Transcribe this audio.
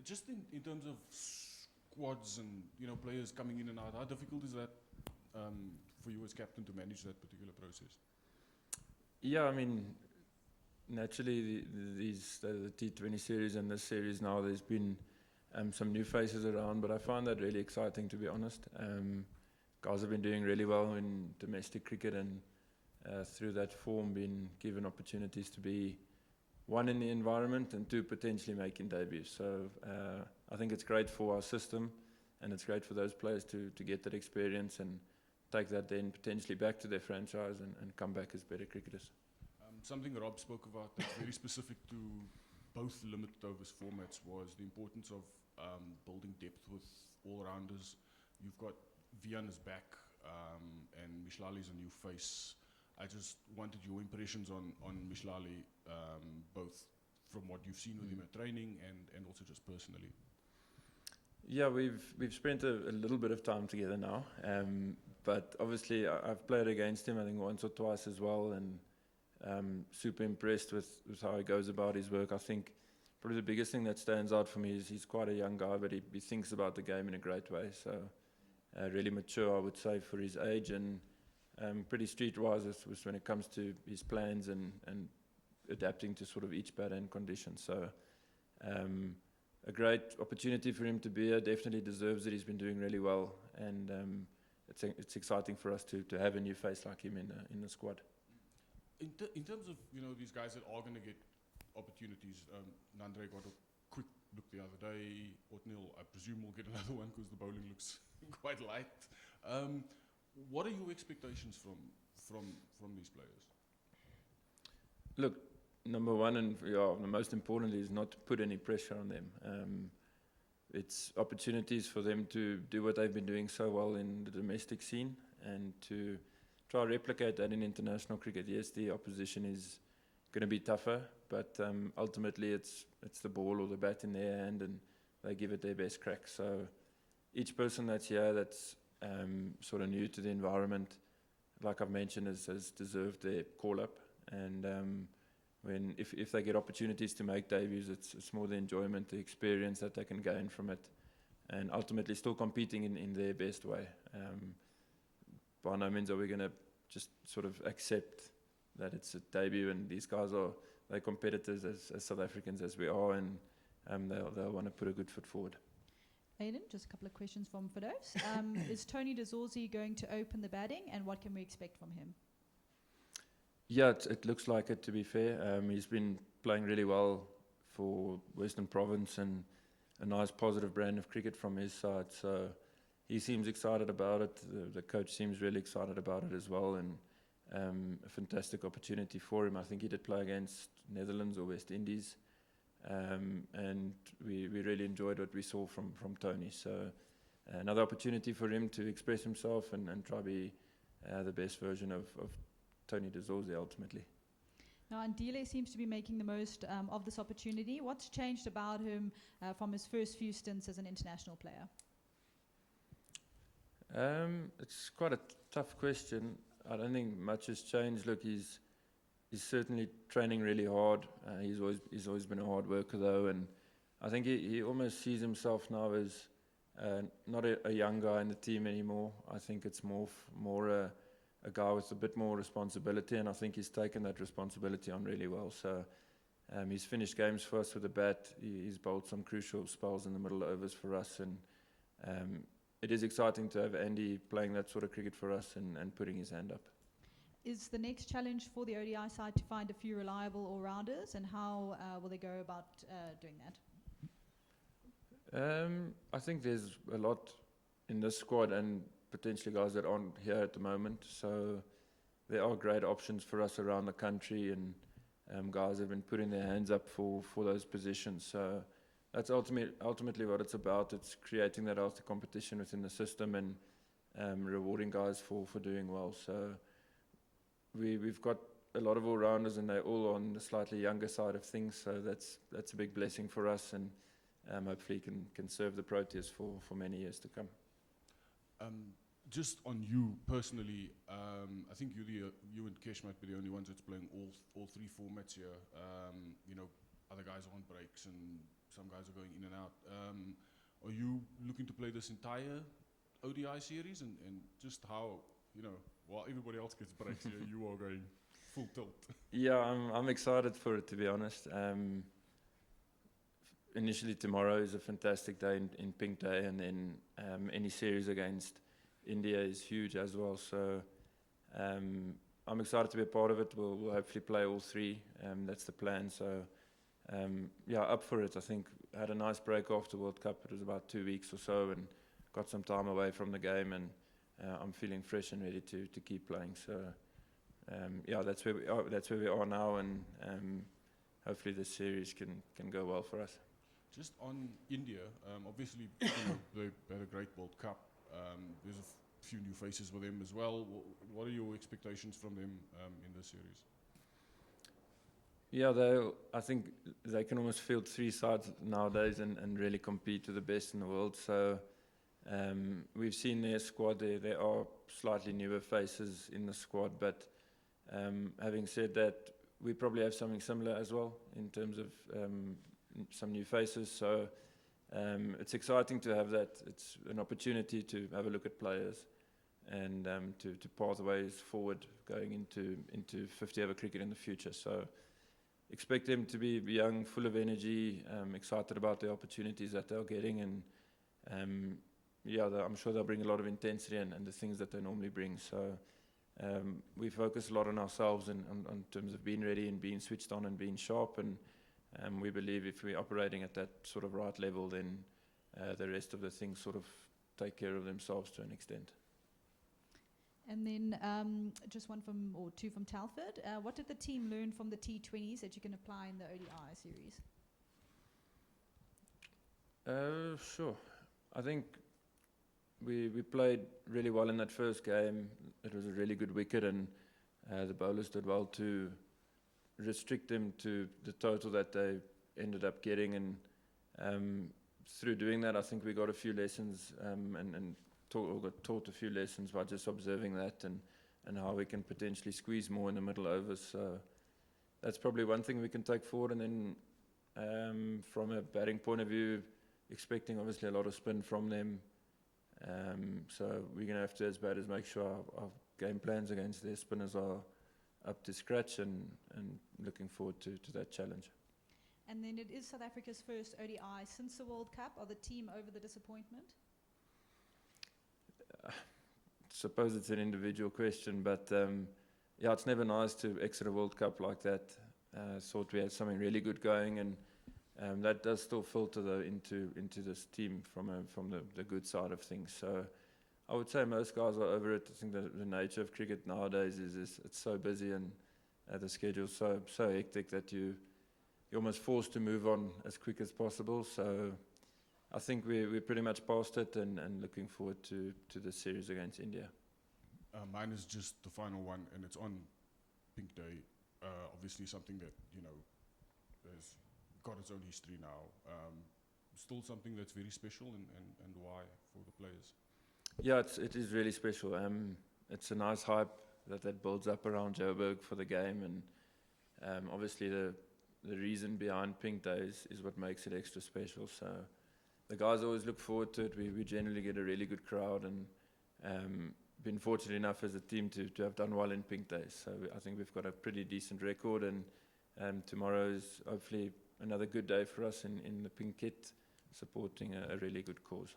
just in terms of squads and players coming in and out, how difficult is that for you as captain to manage that particular process? Yeah, I mean, naturally the T20 series and this series now, there's been some new faces around, but I find that really exciting, to be honest. Guys have been doing really well in domestic cricket, and through that form been given opportunities to be, one, in the environment, and two, potentially making debuts. So I think it's great for our system, and it's great for those players to get that experience and take that then potentially back to their franchise and come back as better cricketers. Something Rob spoke about that's very specific to both limited overs formats was the importance of building depth with all-rounders. You've got Vian's back, and Mishlali's a new face. I just wanted your impressions on Mishlali, both from what you've seen with him at training and also just personally. Yeah, we've spent a little bit of time together now, but obviously I've played against him I think once or twice as well, and super impressed with how he goes about his work. I think probably the biggest thing that stands out for me is he's quite a young guy, but he thinks about the game in a great way. So really mature, I would say, for his age, and pretty streetwise when it comes to his plans and adapting to sort of each bat and condition. So a great opportunity for him to be here. Definitely deserves it. He's been doing really well, and it's exciting for us to have a new face like him in the squad. In terms of these guys that are going to get opportunities, Nandre got a quick look the other day. Otniel, I presume, will get another one because the bowling looks quite light. What are your expectations from these players? Look, number one and the most importantly is not to put any pressure on them. It's opportunities for them to do what they've been doing so well in the domestic scene and to try to replicate that in international cricket. Yes, the opposition is going to be tougher, but ultimately it's the ball or the bat in their hand, and they give it their best crack. So each person that's here that's sort of new to the environment, like I've mentioned, has deserved their call-up. And if they get opportunities to make debuts, it's more the enjoyment, the experience that they can gain from it, and ultimately still competing in their best way. By no means are we going to just sort of accept that it's a debut and these guys they're competitors as South Africans as we are, and they'll want to put a good foot forward. Aiden, just a couple of questions from Fidos. Is Tony de Zorzi going to open the batting, and what can we expect from him? Yeah, it looks like it, to be fair. He's been playing really well for Western Province and a nice positive brand of cricket from his side. So he seems excited about it. The coach seems really excited about it as well, and a fantastic opportunity for him. I think he did play against Netherlands or West Indies, and we really enjoyed what we saw from Tony. So another opportunity for him to express himself and try to be the best version of Tony de Zorzi ultimately. Now, Andile seems to be making the most of this opportunity. What's changed about him from his first few stints as an international player? It's quite a tough question. I don't think much has changed. Look, he's certainly training really hard. He's always been a hard worker though, and I think he almost sees himself now as not a young guy in the team anymore. I think it's more a guy with a bit more responsibility, and I think he's taken that responsibility on really well. So he's finished games for us with a bat. He's bowled some crucial spells in the middle overs for us, and it is exciting to have Andy playing that sort of cricket for us and putting his hand up. Is the next challenge for the ODI side to find a few reliable all-rounders, and how will they go about doing that? I think there's a lot in this squad and potentially guys that aren't here at the moment. So there are great options for us around the country, and guys have been putting their hands up for those positions. So that's ultimately what it's about. It's creating that healthy competition within the system and rewarding guys for doing well. So we've got a lot of all-rounders, and they're all on the slightly younger side of things. So that's a big blessing for us, and hopefully can serve the Proteas for many years to come. Just on you personally, I think you and Kesh might be the only ones that's playing all three formats here. Other guys are on breaks and some guys are going in and out. Are you looking to play this entire ODI series, and just how, while everybody else gets breaks here, you are going full tilt? Yeah, I'm excited for it, to be honest. Initially, tomorrow is a fantastic day in Pink Day, and then any series against India is huge as well. So I'm excited to be a part of it. We'll hopefully play all three. That's the plan. So yeah, up for it. I think I had a nice break after World Cup. It was about 2 weeks or so, and got some time away from the game, and I'm feeling fresh and ready to keep playing. So yeah, that's where we are now, and hopefully this series can go well for us. Just on India, obviously they had a great World Cup. There's a few new faces with them as well. What are your expectations from them in this series? Yeah, I think they can almost field 3 sides nowadays and really compete with the best in the world. So we've seen their squad. There are slightly newer faces in the squad, but having said that, we probably have something similar as well in terms of some new faces. So it's exciting to have that. It's an opportunity to have a look at players and to pathways forward going into 50-over cricket in the future. So expect them to be young, full of energy, excited about the opportunities that they're getting, and yeah, I'm sure they'll bring a lot of intensity and the things that they normally bring. So we focus a lot on ourselves and on terms of being ready and being switched on and being sharp, and we believe if we're operating at that sort of right level, then the rest of the things sort of take care of themselves to an extent. And then just two from Telford. What did the team learn from the T20s that you can apply in the ODI series? Sure. I think we played really well in that first game. It was a really good wicket, and the bowlers did well to restrict them to the total that they ended up getting. And through doing that, I think we got a few lessons and got taught a few lessons by just observing that and how we can potentially squeeze more in the middle overs. So that's probably one thing we can take forward. And then from a batting point of view, expecting obviously a lot of spin from them. So we're going to have to, as batters, make sure our game plans against their spinners are up to scratch, and looking forward to that challenge. And then it is South Africa's first ODI since the World Cup. Are the team over the disappointment? Suppose it's an individual question, but yeah, it's never nice to exit a World Cup like that. Thought we had something really good going, and that does still filter though into this team from the good side of things. So I would say most guys are over it. I think the nature of cricket nowadays is it's so busy, and the schedule's so hectic that you're almost forced to move on as quick as possible. So I think we're pretty much past it, and looking forward to the series against India. Mine is just the final one, and it's on Pink Day. Obviously something that, has got its own history now. Still something that's very special, and why for the players? Yeah, it is really special. It's a nice hype that builds up around Joburg for the game, and obviously the reason behind Pink Day is what makes it extra special. So the guys always look forward to it. We generally get a really good crowd, and been fortunate enough as a team to have done well in Pink Days. So I think we've got a pretty decent record, and tomorrow is hopefully another good day for us in the pink kit, supporting a really good cause.